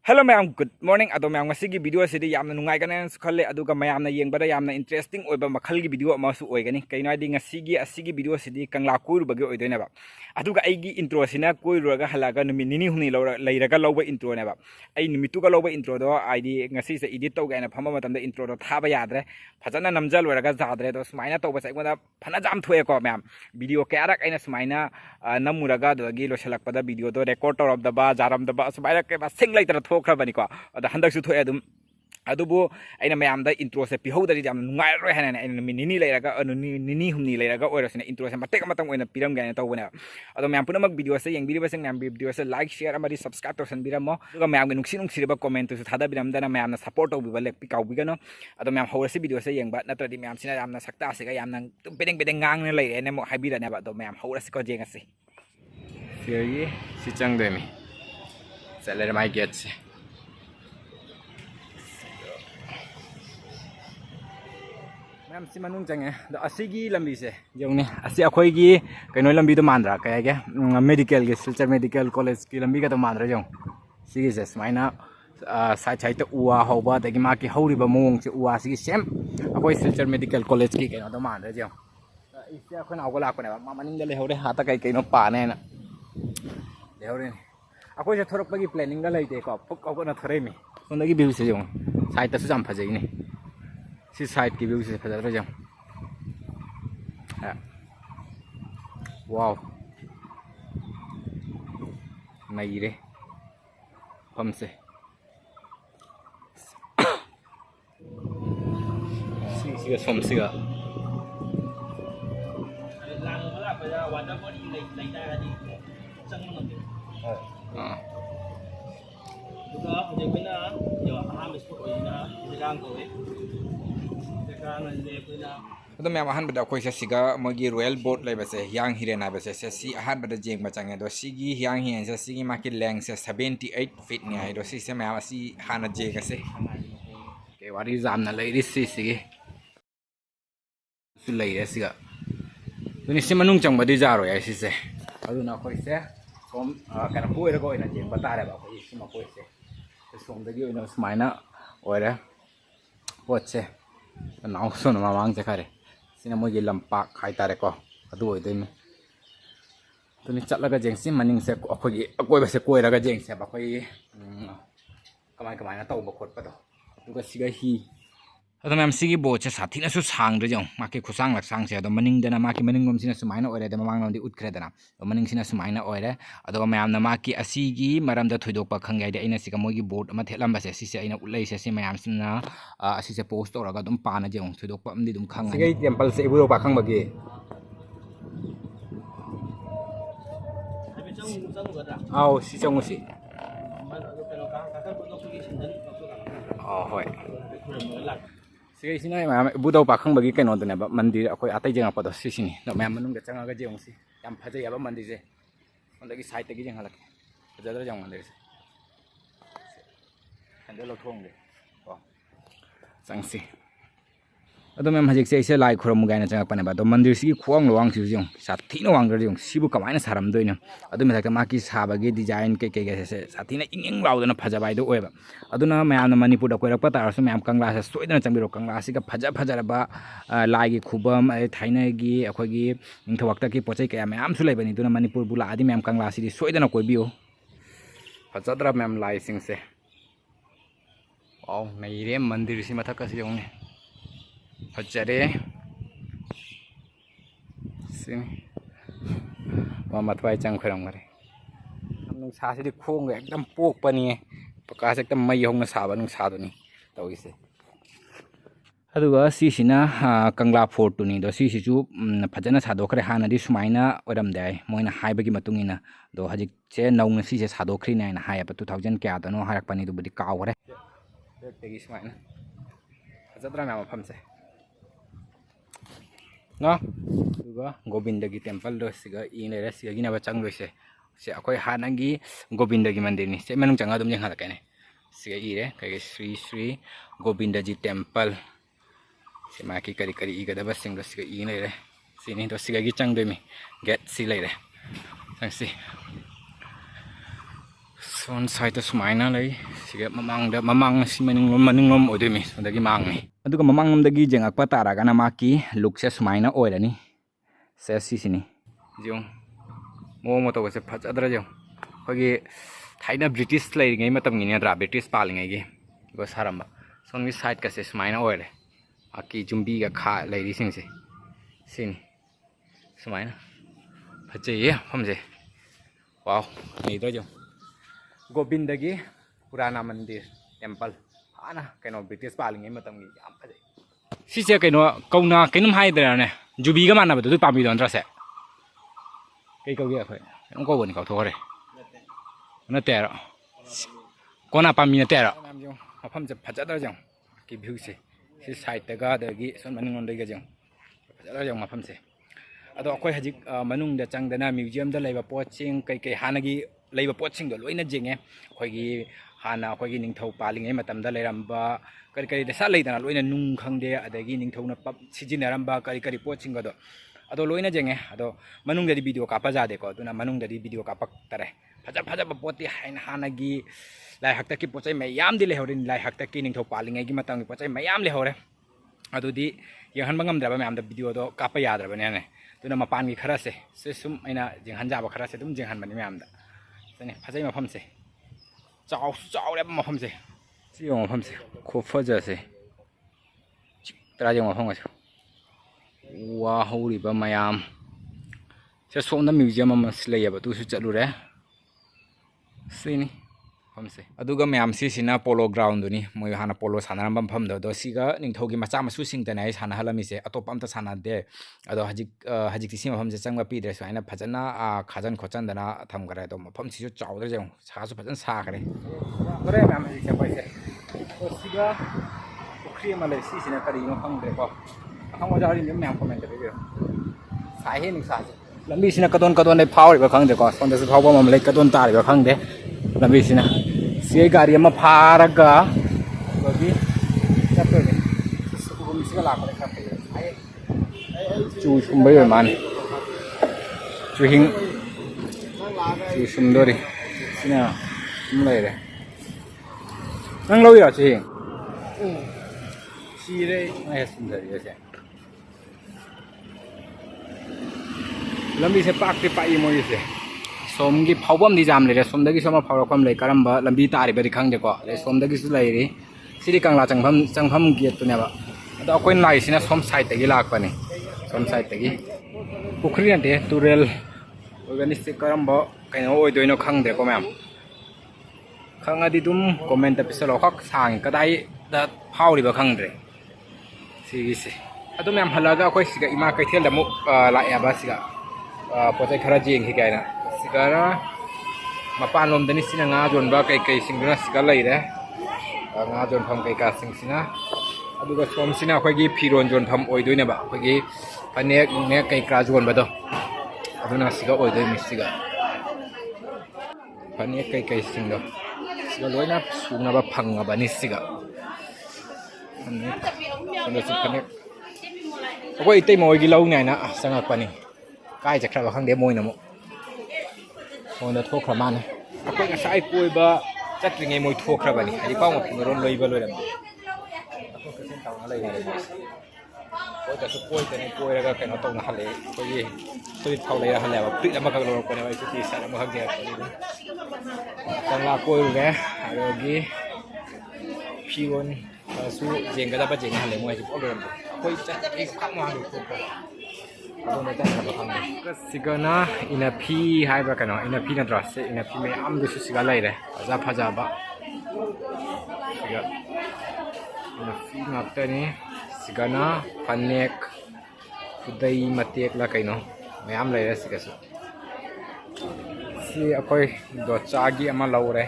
Hello ma'am, good morning. Ado ma'am ngasigi video sidi yamna nungai kana khalle aduga mayamna yengbada yamna interesting oiba makhalgi video amasu oigani kainadi ngasigi asigi video sidi kangla koiru bagi oidone ba aduga aigi intro sina koiruraga halaga numi nini huni leiraga lawba intro ne ba ai numituga lawba intro do aidi ngasi se edit tawga na phama matamda intro do thaba yadre phajana namjal waraga jadre do smaina tawba saigona phana jam thoe ko ma'am video karak aina smaina namuraga do gi lo selakpada video do record of the ba jaram da ba smaina ke ba sing laitara khrabaniko ada handak su thoe adum adubu aina mayamda intro se pihodari jam nungai roi hana aina nini leiraga nini humni leiraga oirasina intro se matek matang oina piram gaina tawbana ado mayam punamak video se yengbi baseng mayam video se like share amadi subscribe to sanbiramo aduga mayam ge nungsi nungsiba comment to thada biram dana mayamna support tawbiba lek pikau bigano ado mayam hawrasi video se yengba natradi mayam sina yamna sakta se ga yamna bedeng bedeng ngang ne leire ne mo habirane ba do mayam hawrasi ko jengase Siri si chang demi salary my gets Ma'am si manung change the asigi lambi se jongni asi akhoi gi kaino lambi to mandra kaya ge medical ge silchar medical college ki lambi ka to mandra jong sigi se smaina sai chai to uwa hoba dagi ma ki hori ba mong che uwa sigi sem akhoi silchar medical college ki kaino to mandra jong isi akhoi na ogola ko ne ma maning le hore hata kai kaino pa ne na le hore akhoi se thorok bagi planning da lai te ko phuk ko na thore mi sondagi view se jong sai ta su jam phajai ni si side ki view se phajara jam wow nai re pam se si ga som si ga Ado ma'am ahan bada koi siga mogi royal boat lai base yang hirena base si ahan bada jeng macang do sigi yang hian se sigi maki leng se 78 feet ni ai do si se ma'am si hana jeng se ke wari jam na lai ri si sigi su lai ya siga duni si manung chang badi jaro ya si se adu na koi se som kana koi ra koi na jeng bata re ba koi si ma koi se som da gi na smaina oira pot se नाउ सोन मांग जखारे सिना मोगे लंपा खाइतारे को अदु ओइदैनि तुनि चलगा जेंसि मनिंग से अखोगी अकोइबा से कोइरागा जेंसे बखोई कमाय कमाय ना तौब खोटपदो दुगा सिगा ही अदो मैम सिगी बोट से साथीना सु सांग रे जं माके खुसांग लक्सांग से अदो मनिंग देना माके मनिंग गम सिना सुमाइना ओइरे दे मांग नोंदि उतखरे देना अदो मनिंग सिना सुमाइना ओइरे अदो मैम ना माके असिगी मरम दा थोइदोकपा खंगाइ दे अइना सिगा मोगी बोट अमा थेलamba से सिसे अइना उलै से मैम सिना असि से पोस्ट तोरागा दुम पाना जें थोइदोकपा अमदि दुम खंगा सिgai टेम्पल से इबुरो पा खंग बगे आओ सि चंगुसि होय सिgai सिना मैम बुदौ पाखंग बगी कैनो दने बा मंदिर अखोय आतै जेंगा पद सिसिनि न मैम मनुंग चंगागा जेंगसि याम फजै याबा मंदिर जे ओंदगी साइड तगी जेंगा लके फजदर जंग मंदिर से हैंडल थोंग दे को संगसि अदो मैम हजिक से इसे लाई खुरम गायना चंगा पने बा दो मंदिर सि खुवांग लोवांग सि जों साथीनो वांगर जों सिबु कमायना साराम दोइनो अदो मेथाक माकी साबागे डिजाइन के से साथीना इंगिंग लाउदना फजाबाय दो ओयबा अदुना मैम मणिपुर दा कोइरक पता आरसु मैम कंगला से सोइदना चंबिरो कंगला सि का फजरबा लाइगी खुबम थाइनागी अखोगी निंथवक्ता की पोचै कया मैम सु लेबनी दुना मणिपुर बुला आदि मैम कंगला सि सोइदना कोइबियो फजदरा मैम लाई सिंग से वाओ नैरे मंदिर सि मथक का सि जोंने फजरे सिं मथवाई चंग खरम करे हम सासे खोंग एकदम पोक पनी प्रकाश एकदम मई होंग साबा नु सादनी तौइसे अदुगा सिसिना कंगला फोर्ट तुनी दो सिसिचु फजना सादोखरे हानादि सुमाइना ओरमदे मोइना हाइबगी मतुंगिना दो हजिक से नौना सिसे सादोखरि नाइना हायप 2000 क्या दनो हारक पनी दुबदि कावरे तेगी सुमाइना फजद्रा नाम फमसे no duga govinda gi temple do siga ine re siga gina ba chang loise se akoi hanangi govinda gi mandir ni se manung changa dum jeng hala kane siga ire kai Sri Sri Govinda ji temple se ma ki kari kari iga da ba sing do siga ine re sini do siga gi chang do mi get si lai re sang si son side to smaina lai siga mamang si maningom odemi sondagi mangni aduga mamangomdagi jengakpa taragana maki look se sumaina oirani se sisini jong mo to se phajadra jong hogi thaina british lairingai matam ngi dra british palingai gi go saramba songi side ka se sumaina oire aki jumbi ga kha lairi singse sini sumaina phaje famje wow ni do jong Gobindagi Purana Mandir Temple ana kaino British palingai matamgi yam phajai sise kaino kauna kainum haidra ne jubi ga manna badu pami don trase kai kauge akhoi kaino ko boni kau thore na tera kona pami na tera nam jong mafam je phajadra jong ki view se si side ta ga dagi son maning on dai ga jong phajadra jong mafam se ado akhoi hajik manung da changdana museum da laiba poching kai hanagi leiba poching do loina jenge khoigi hana khoigi ningthau palingai matamda leiramba kari da sa leidana loina nung khangde adagi ningthauna pap sijinaramba kari poching do ado loina jenge ado manung da video kapa jade ko tuna manung da video kapak tare phaja poti hanagi lai hakta ki pochai mayam di lehorin lai hakta ki ningthau palingai gi matang ki pochai mayam lehore adu di yang han bangam draba mayam da video do kapa yadraba ne tuna mapan gi khara se sum aina jinghan jaba khara se dum jinghan bani mayam daนี่พระเจ้ามาพร้อมสิเจ้าแล้วมาพร้อมสิที่มาพร้อมสิคู่ฟ้าจะสิตราจะมาพร้อมกันว้าวฮูริบะมายามจะส่งน้ำมิวเซียมมาสิเลยแบบตู้สุดจัดรู้เลยสินี่พร้อมสิอะดูก็มายามสินะโปโลกราวน์ดูนี่มวยฮานาโปโลสานารำบัมพร้อมเดี๋ยวสิก็นิ่งทกิมาจ้ามาสู้สิงแต่ไหนสานารฮัลลามิเสอะตัวปั๊มตะสานาเดอะดูฮัจิกที่สิมาพร้อมจะจังว่าปีเดรสไว้นะพัฒนาขาจันขจันเดนะทำกันได้ตัวมาพร้อมสิจุดเจ้าได้จังชาสุพัฒนาสากันเลยก็ได้มายามสิจะไปเสตัวสิก็ครีมมาเลยสินะกระดิ่งน้องฟังเด็กก็ฟังว่าจะอะไรเนี่ยมายามคอมเมนต์ไปเรื่อยสายเห็นหนึ่งสายลำบีสินะกระตุ้นในพาวหรือว่าครั้งเด็กก็ตอนเด็กพาวว่ามันเลยกระตุ้นตาหรือว่าครั้งเด็กลำบีสินะsi gari ama pharaga bagi chapter ni sukum si la ko ka pe chu sumbai man chu hing chu sumdori sina sumlai re nang lo ya chu hing si re ai sumdari ya se lambi se pak te pa i mo se somgi phawbam di jam le somdagi soma phawrakwam le karamba lambi tari bari khangde ko le somdagi su lai ri siri kangla changpham gate tu ne ba ado koin lai sina som side tagi lak pani som side tagi pukhri ante turel organic karamba kaino oi doino khangde ko ma'am khangadi dum comment episode khak sang kadai da phawri ba khangdre sigi se ado ma'am halaga koi siga ima kaithel da mu la ya ba siga potai khara jeng hi kaina sigara mapan lom dani sina nga jon ba kai singna sigala ire nga jon pham kai ka sing sina aduga som sina khoi gi phiron jon pham oi doine ba khoi gi panek ne kai ka jon ba do aduna siga oi doi mi siga panek kai sing do siga loina sunga ba phanga ba ni siga panek panek khoi tei moi gi lau nai na sanga pani kai ja khra ba khang de moi na moคนทั่วครามันก็ยังใช้คุยบ่จัดยังไงมวยทั่วคราบันนี่ไอ้ป้ามาพิมพ์ร้อนเลยบ่เลยนะก็คือเส้นทางอะไรเนี่ยก็จะสุกคุยแต่ในคุยแล้วก็แค่เราต้องหันเลยคุยสุดเท่าไรหันแล้วพลิกแล้วมันก็ลงไปในวันที่สามมันก็เดียวจังหวะคุยแกอะไรกี้พี่คนสู้เจงก็ได้ปะเจงหันเลยมวยจะพอเลยคุยจัดไอ้ข้างมาดูทั่วก็สิกนะอินาพีให้บกันเนาะอินาพีนั่นตรัสอินาพีไม่อ้ำดูสิกอะไรเลยจะพาจับะสิกอินาพีนับแต่นี้สิกนะพันเนกฟุดายมาเตียกละกันเนาะไม่อ้ำเลยสิกสุสิอภัยดอจากีอามาเล่าเลย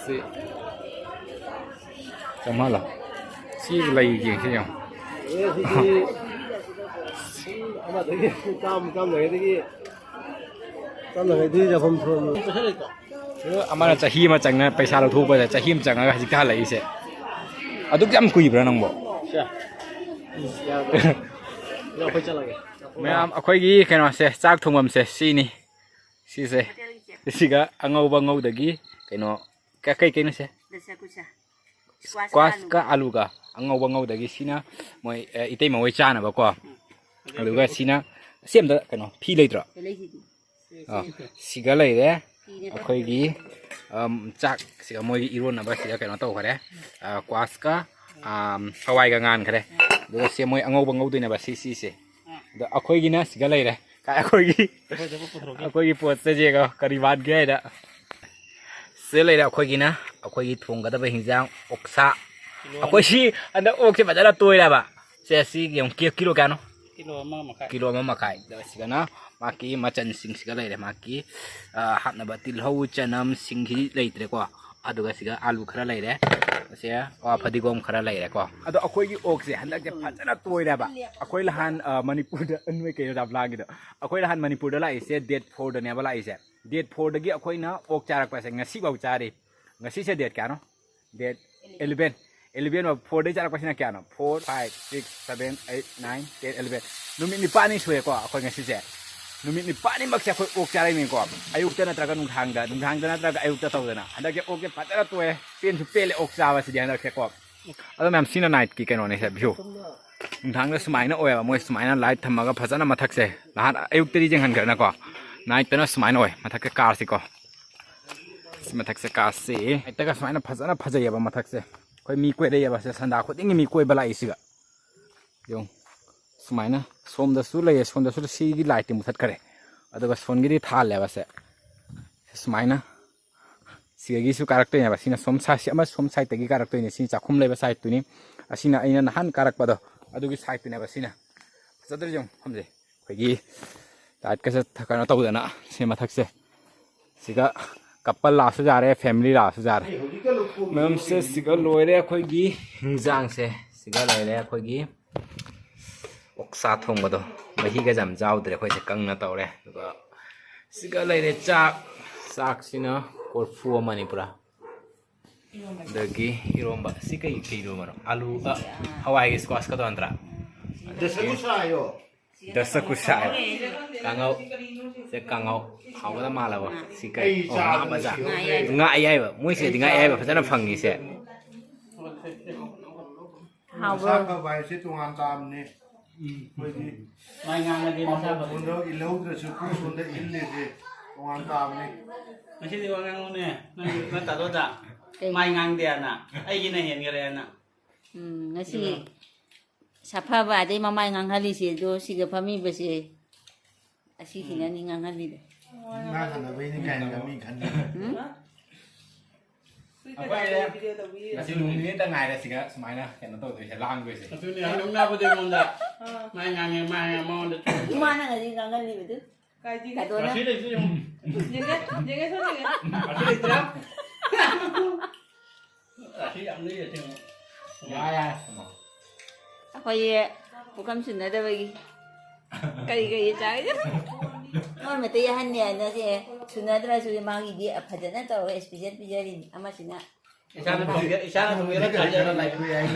สิจะมาละสิอะไรจริงใช่ไหมมาตะกี้จำเลยตะกี้จำเลยที่จะพมทวนอามาจะฮีมาจังนะไปชาเราทุกไปแต่จะฮีมจังนะจิก้าอะไรอีเสอะทุกอย่างคุยแบบนั้นบ่ใช่เราไปจะอะไรไม่เอาคุยกี้แค่นั้นเสจากทุ่งมันเสซีนี่สิเสสิกะอังเอาบังเอาตะกี้แค่นั้น Cái nó sẽ Dasa kucha. squash ka alu ka ngau da gi sina moi itei moi cha na ba ko alu ga sina sem da kano phi lei tro siga lei re akhoi gi chak siga moi iron na ba siga kano to khare squash ka hawai ga ngan khare do se moi ngau doi na ba si se da akhoi gi na siga lei re ka akhoi gi pot se je ga kari wat ge da se lei da akhoi gi na akhoi gi thong ga da ba hingjang oksa akhoi si anda ok se ba da toi la ba se si yong kilo ka no kilo ma kai da siga na maki machan sing siga lei re maki hap na ba til ho chanam sing hi lei tre ko adu ga siga alu khara lei re se phadigom khara lei re ko adu akhoi gi ok se handak je phajana toi ra ba akhoi la han manipur da anwe ke da bla gi da akhoi la han manipur da lai se date 4 da ne ba lai se date 4 da gi akhoi na ok charak pa se ngasi bau chari ngasi se date ka no date 11 11 of 4 days charak pa sina kya no 4 5 6 7 8 9 10 11 numit ni pa ni sue ko akhoi ngasi se numit ni pa ni mak se akhoi ok charai mi ko ayuk ta na traga nung thang da na traga ayuk ta taw da na handak je ok phajana toi pen su pele ok cha ba si dia handak se ko ado mam sina night ki keno ne se view nung thang da smai na oya moi smai na light thamaga phajana mathak se lahan ayuk teri jeng han na ko night ta na smai na oi mathak ka car si ko mathak se car se ta ka smai na phajana phajaya ba mathak se koi mi koi re ba se sanda khuding mi koi bala isi ga yong smai na som da su le som da su si gi light mu that kare aduga son gi thal le ba se smai na si gi su character ne ba sina som sa si ama som sai te gi character ne si chakhum le ba sai tu ni asina aina na han karak ba do adugi sai tu ne ba sina sadar jong hamje koi gi tat ka se thakana taw da na se ma thak se siga couple la su ja re family la su ja re mem se siga loi re khoi gi hingjang se siga lai re khoi gi oksa thong ba do mahi ga jam jaw dre khoi se kang na taw re ga siga lai re chak sina or fu manipura dagi iromba sika iro maro alu hawai gi squash ka do antra dasa kusayo kangau se kangau hau da mala ba sikai nga ba ja nga ai ba moi se nga ai ba phajana phangi se hau sa ka bai se tungan tam ne koi di mai ngang là đi mà sao kun ro i lo dre su ku sun de in le de tungan tam ne mà chỉ đi qua ngang luôn nè nó tao đó đã mai ngang đi à ai cái này hiện cái này nè ngasi sapaba de mamai ngang hali se do siga phami ba se asi thina ni ngang hali de na kan da bai ni kan ga mi kan si lung ni ta ngai la siga smai na ken to se lang go se tôi này hôm nay bây giờ muốn đã mai ngang mau được ma na ngi ngang hali be ka do na chỉ để dùng những cái số những cái chỉ để trap chỉ ăn đi thì ya akhoi bukam sunna da bagi kari chai no me te han ne na se sunna da su ma gi di phajana to special pijarin ama sina isana thong cái là lại ai